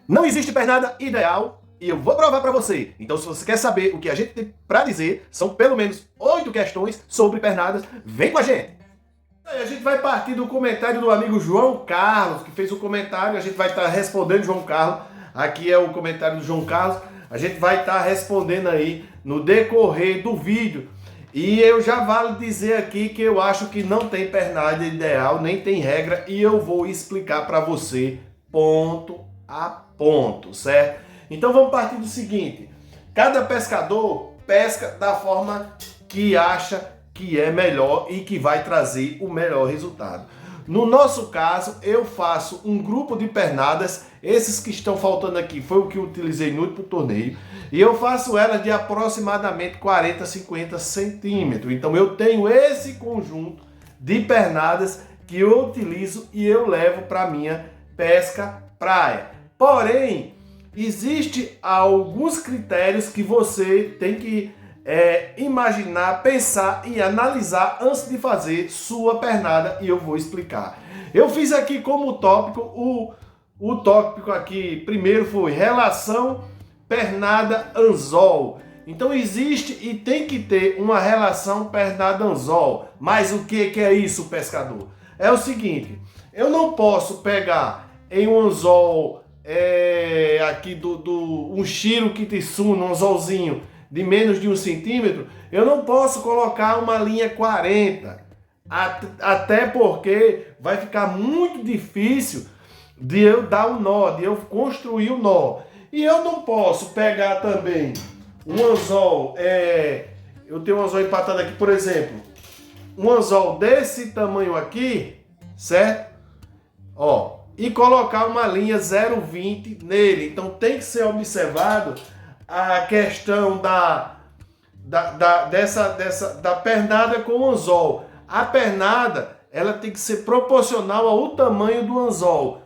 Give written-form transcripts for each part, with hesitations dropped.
Não existe pernada ideal e eu vou provar para você. Então, se você quer saber o que a gente tem para dizer, são pelo menos 8 questões sobre pernadas. Vem com a gente! A gente vai partir do comentário do amigo João Carlos, que fez o comentário. A gente vai estar respondendo João Carlos. Aqui é o comentário do João Carlos. A gente vai estar respondendo aí no decorrer do vídeo. E eu já vale dizer aqui que eu acho que não tem pernada ideal, nem tem regra, e eu vou explicar para você ponto a ponto, certo? Então vamos partir do seguinte: cada pescador pesca da forma que acha que é melhor e que vai trazer o melhor resultado. No nosso caso, eu faço um grupo de pernadas, esses que estão faltando aqui foi o que eu utilizei no último torneio, e eu faço elas de aproximadamente 40, 50 centímetros. Então eu tenho esse conjunto de pernadas que eu utilizo e eu levo para minha pesca praia. Porém, existe alguns critérios que você tem que imaginar, pensar e analisar antes de fazer sua pernada, e eu vou explicar. Eu fiz aqui como tópico, o tópico aqui primeiro foi relação pernada-anzol. Então existe e tem que ter uma relação pernada-anzol. Mas o que é isso, pescador? É o seguinte: eu não posso pegar em um anzol aqui um Shiro Kitsune, um anzolzinho de menos de 1 centímetro, eu não posso colocar uma linha 40, até porque vai ficar muito difícil de eu dar o nó, de eu construir o nó. E eu não posso pegar também um anzol, eu tenho um anzol empatado aqui, por exemplo, um anzol desse tamanho aqui, certo? Ó, e colocar uma linha 0,20 nele. Então tem que ser observado a questão da pernada com o anzol. A pernada, ela tem que ser proporcional ao tamanho do anzol.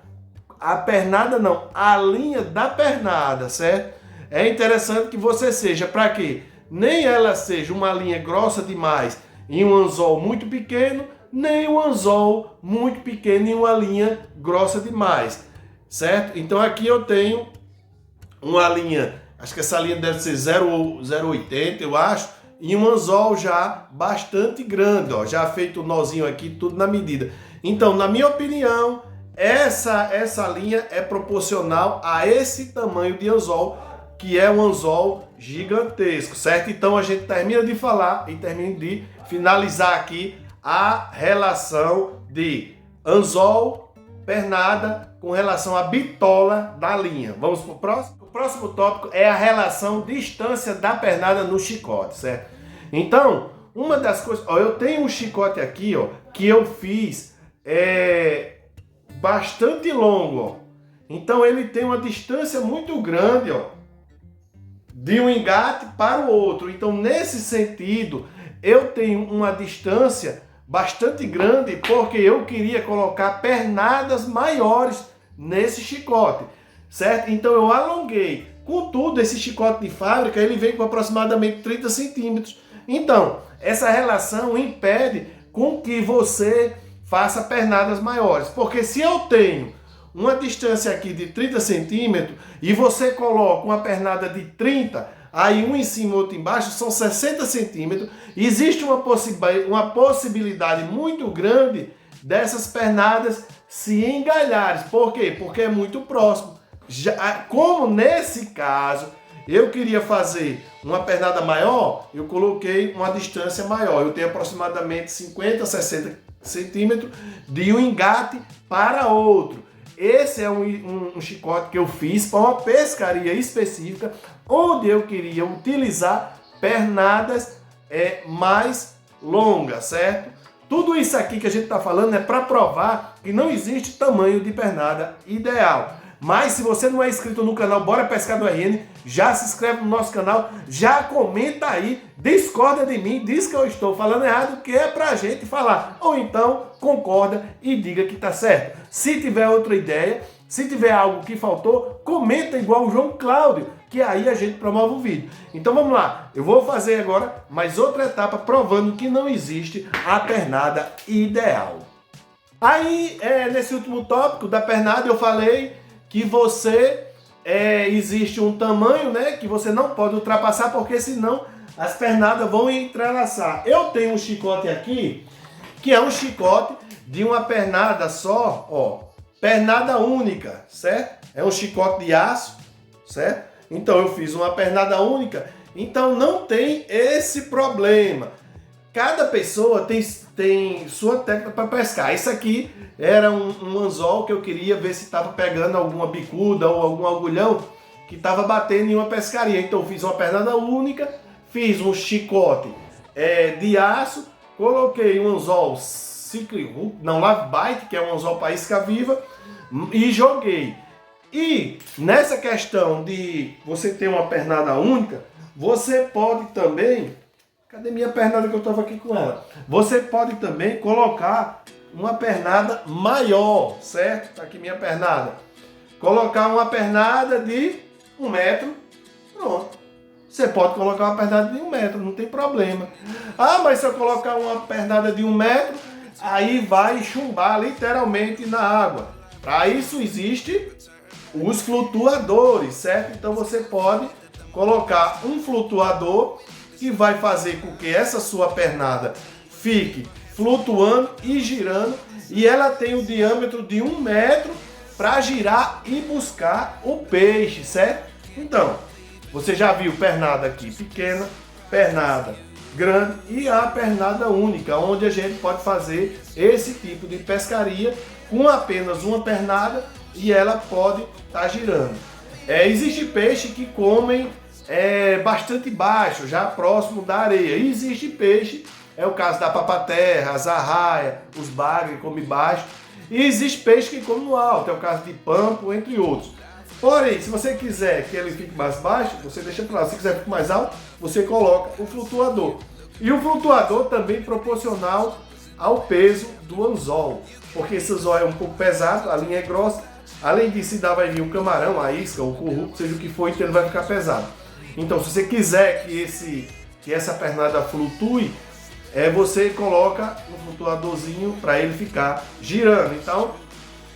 A pernada não, a linha da pernada, certo? É interessante que você seja, para quê? Nem ela seja uma linha grossa demais em um anzol muito pequeno, nem um anzol muito pequeno em uma linha grossa demais, certo? Então aqui eu tenho uma linha, acho que essa linha deve ser 0,80, eu acho, e um anzol já bastante grande, ó, já feito o nozinho aqui, tudo na medida. Então, na minha opinião, essa linha é proporcional a esse tamanho de anzol, que é um anzol gigantesco, certo? Então a gente termina de falar e termina de finalizar aqui a relação de anzol, pernada, com relação à bitola da linha. Vamos para o próximo? O próximo tópico é a relação distância da pernada no chicote, certo? Então, uma das coisas... Ó, eu tenho um chicote aqui, ó, que eu fiz bastante longo, ó. Então ele tem uma distância muito grande, ó, de um engate para o outro. Então, nesse sentido, eu tenho uma distância bastante grande porque eu queria colocar pernadas maiores nesse chicote, certo? Então eu alonguei. Contudo, esse chicote de fábrica, ele vem com aproximadamente 30 centímetros. Então, essa relação impede com que você faça pernadas maiores. Porque se eu tenho uma distância aqui de 30 centímetros e você coloca uma pernada de 30, aí um em cima e outro embaixo, são 60 centímetros. Existe uma possibilidade muito grande dessas pernadas se engalharem. Por quê? Porque é muito próximo. Como nesse caso eu queria fazer uma pernada maior, eu coloquei uma distância maior. Eu tenho aproximadamente 50, 60 centímetros de um engate para outro. Esse é um chicote que eu fiz para uma pescaria específica, onde eu queria utilizar pernadas mais longas, certo? Tudo isso aqui que a gente está falando é para provar que não existe tamanho de pernada ideal. Mas se você não é inscrito no canal Bora Pescar do RN, já se inscreve no nosso canal, já comenta aí, discorda de mim, diz que eu estou falando errado, que é pra gente falar. Ou então concorda e diga que tá certo. Se tiver outra ideia, se tiver algo que faltou, comenta igual o João Cláudio, que aí a gente promove o vídeo. Então vamos lá, eu vou fazer agora mais outra etapa provando que não existe a pernada ideal. Aí, nesse último tópico da pernada, eu falei que você existe um tamanho, né, que você não pode ultrapassar, porque senão as pernadas vão entrelaçar. Eu tenho um chicote aqui, que é um chicote de uma pernada só, ó, pernada única, certo? É um chicote de aço, certo? Então eu fiz uma pernada única, então não tem esse problema. Cada pessoa tem sua técnica para pescar. Isso aqui era um anzol que eu queria ver se estava pegando alguma bicuda ou algum agulhão que estava batendo em uma pescaria. Então eu fiz uma pernada única, fiz um chicote de aço, coloquei um anzol Live Bite, que é um anzol para isca viva, e joguei. E nessa questão de você ter uma pernada única, você pode também... Cadê minha pernada que eu estava aqui com ela? Você pode também colocar uma pernada maior, certo? Tá aqui minha pernada. Colocar uma pernada de 1 metro, pronto. Você pode colocar uma pernada de 1 metro, não tem problema. Ah, mas se eu colocar uma pernada de 1 metro, aí vai chumbar literalmente na água. Para isso existe os flutuadores, certo? Então você pode colocar um flutuador que vai fazer com que essa sua pernada fique flutuando e girando, e ela tem o diâmetro de 1 metro para girar e buscar o peixe, certo? Então, você já viu pernada aqui pequena, pernada grande e a pernada única, onde a gente pode fazer esse tipo de pescaria com apenas uma pernada e ela pode estar girando. Existe peixe que comem bastante baixo, já próximo da areia. E existe peixe, é o caso da papaterra, as arraia, os bagre que come baixo. E existe peixe que come no alto, é o caso de pampo, entre outros. Porém, se você quiser que ele fique mais baixo, você deixa para lá. Se quiser ficar mais alto, você coloca o flutuador. E o flutuador também proporcional ao peso do anzol, porque esse anzol é um pouco pesado, a linha é grossa. Além disso, vai vir um camarão, a isca, o curru, seja o que for, então ele vai ficar pesado. Então, se você quiser que essa pernada flutue, você coloca um flutuadorzinho para ele ficar girando. Então,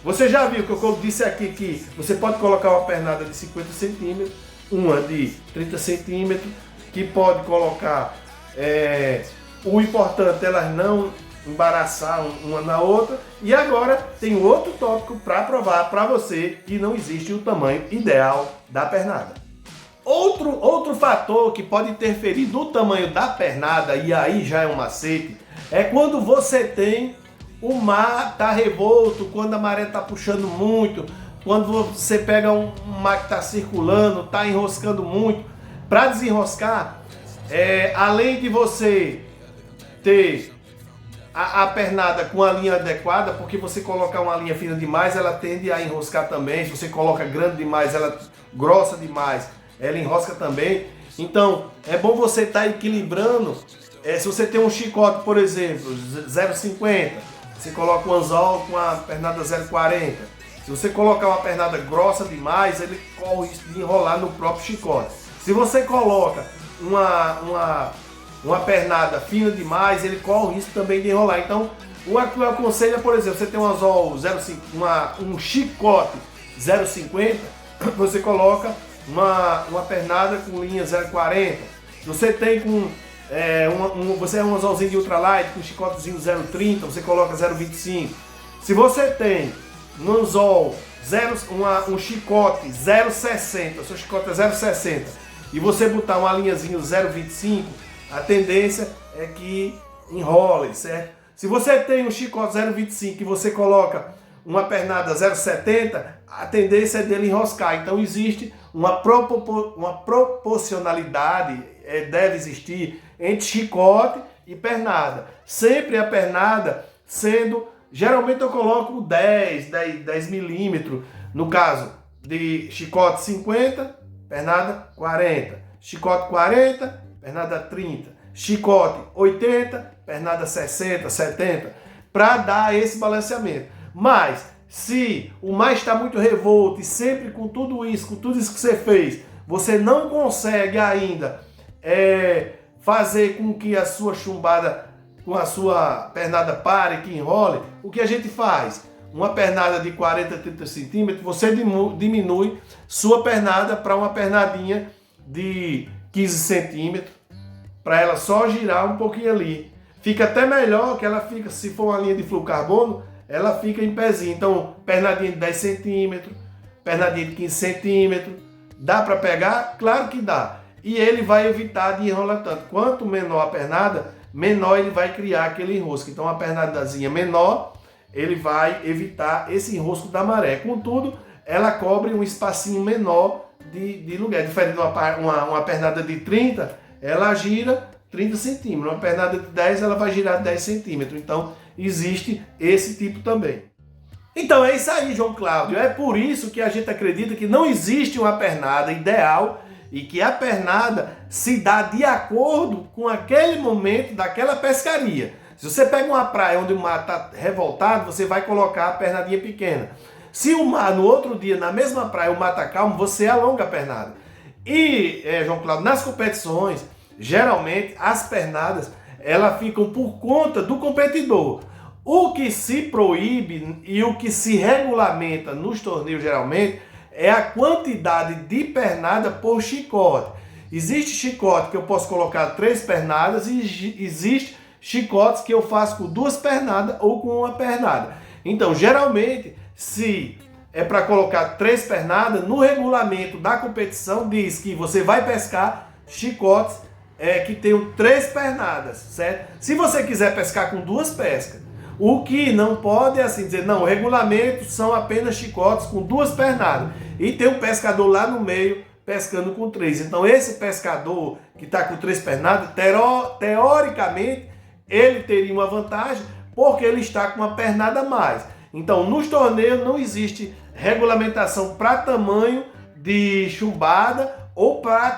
você já viu que eu disse aqui que você pode colocar uma pernada de 50 centímetros, uma de 30 centímetros, que pode colocar, o importante é elas não embaraçar uma na outra. E agora tem outro tópico para provar para você que não existe o tamanho ideal da pernada. Outro fator que pode interferir no tamanho da pernada, e aí já é um macete, é quando você tem o mar tá revolto, quando a maré tá puxando muito, quando você pega um mar que tá circulando, tá enroscando muito. Para desenroscar, além de você ter a pernada com a linha adequada, porque você colocar uma linha fina demais, ela tende a enroscar também. Se você coloca grande demais, ela grossa demais, ela enrosca também. Então, é bom você estar equilibrando. Se você tem um chicote, por exemplo, 0,50, você coloca um anzol com a pernada 0,40. Se você colocar uma pernada grossa demais, ele corre o risco de enrolar no próprio chicote. Se você coloca uma pernada fina demais, ele corre o risco também de enrolar. Então, o que eu aconselho é, por exemplo, você tem um anzol 0,5, um chicote 0,50, você coloca uma pernada com linha 0,40. Você tem você é um anzolzinho de ultralight com chicotezinho 0,30, você coloca 0,25. Se você tem um anzol um chicote 0,60, seu chicote é 0,60, e você botar uma linhazinha 0,25, a tendência é que enrole, certo? Se você tem um chicote 0,25 e você coloca uma pernada 0,70, a tendência é dele enroscar. Então existe uma proporcionalidade, deve existir entre chicote e pernada. Sempre a pernada sendo, geralmente eu coloco 10 milímetros, no caso de chicote 50, pernada 40, chicote 40, pernada 30, chicote 80, pernada 60, 70, para dar esse balanceamento. Mas se o mar está muito revolto e sempre com tudo isso que você fez, você não consegue ainda fazer com que a sua chumbada, com a sua pernada pare, que enrole, o que a gente faz? uma pernada de 40, 30 centímetros, você diminui sua pernada para uma pernadinha de 15 centímetros, para ela só girar um pouquinho ali. Fica até melhor que ela fica, se for uma linha de fluocarbono, ela fica em pezinho. Então, pernadinha de 10 centímetros, pernadinha de 15 centímetros, dá para pegar? Claro que dá. E ele vai evitar de enrolar tanto. Quanto menor a pernada, menor ele vai criar aquele enrosco. Então, uma pernadazinha menor, ele vai evitar esse enrosco da maré. Contudo, ela cobre um espacinho menor de lugar. Diferente de uma pernada de 30, ela gira 30 centímetros. Uma pernada de 10, ela vai girar 10 centímetros. Então, existe esse tipo também. Então é isso aí, João Cláudio. É por isso que a gente acredita que não existe uma pernada ideal e que a pernada se dá de acordo com aquele momento daquela pescaria. Se você pega uma praia onde o mar está revoltado, você vai colocar a pernadinha pequena. Se o mar, no outro dia, na mesma praia, o mar está calmo, você alonga a pernada. E, João Cláudio, nas competições, geralmente as pernadas elas ficam por conta do competidor. O que se proíbe e o que se regulamenta nos torneios geralmente é a quantidade de pernada por chicote. Existe chicote que eu posso colocar 3 pernadas e existe chicotes que eu faço com 2 pernadas ou com uma pernada. Então, geralmente, se é para colocar 3 pernadas, no regulamento da competição diz que você vai pescar chicotes que tenham 3 pernadas, certo? Se você quiser pescar com 2, pesca. O que não pode é assim dizer, não, o regulamento são apenas chicotes com 2 pernadas. E tem um pescador lá no meio pescando com 3. Então esse pescador que está com 3 pernadas, teoricamente, ele teria uma vantagem porque ele está com uma pernada a mais. Então nos torneios não existe regulamentação para tamanho de chumbada ou para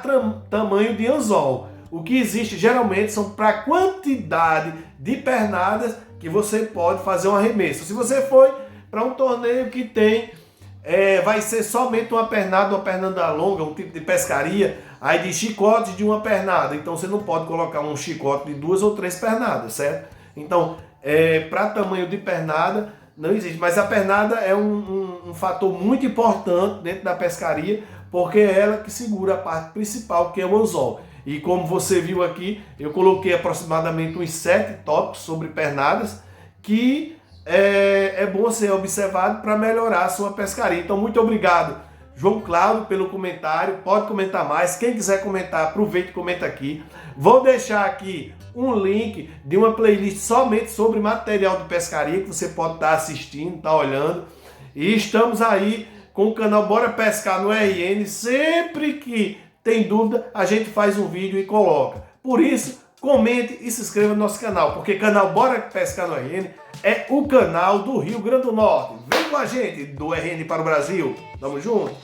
tamanho de anzol. O que existe geralmente são para quantidade de pernadas que você pode fazer um arremesso. Se você for para um torneio que tem, vai ser somente uma pernada longa, um tipo de pescaria, aí de chicote de uma pernada. Então você não pode colocar um chicote de 2 ou 3 pernadas, certo? Então, para tamanho de pernada, não existe. Mas a pernada é um fator muito importante dentro da pescaria, porque é ela que segura a parte principal, que é o anzol. E como você viu aqui, eu coloquei aproximadamente uns 7 tópicos sobre pernadas que é bom ser observado para melhorar a sua pescaria. Então, muito obrigado, João Cláudio, pelo comentário. Pode comentar mais. Quem quiser comentar, aproveite e comenta aqui. Vou deixar aqui um link de uma playlist somente sobre material de pescaria que você pode estar assistindo, estar olhando. E estamos aí com o canal Bora Pescar no RN. Sempre que tem dúvida, a gente faz um vídeo e coloca. Por isso, comente e se inscreva no nosso canal, porque o canal Bora Pescar no RN é o canal do Rio Grande do Norte. Vem com a gente, do RN para o Brasil. Tamo junto!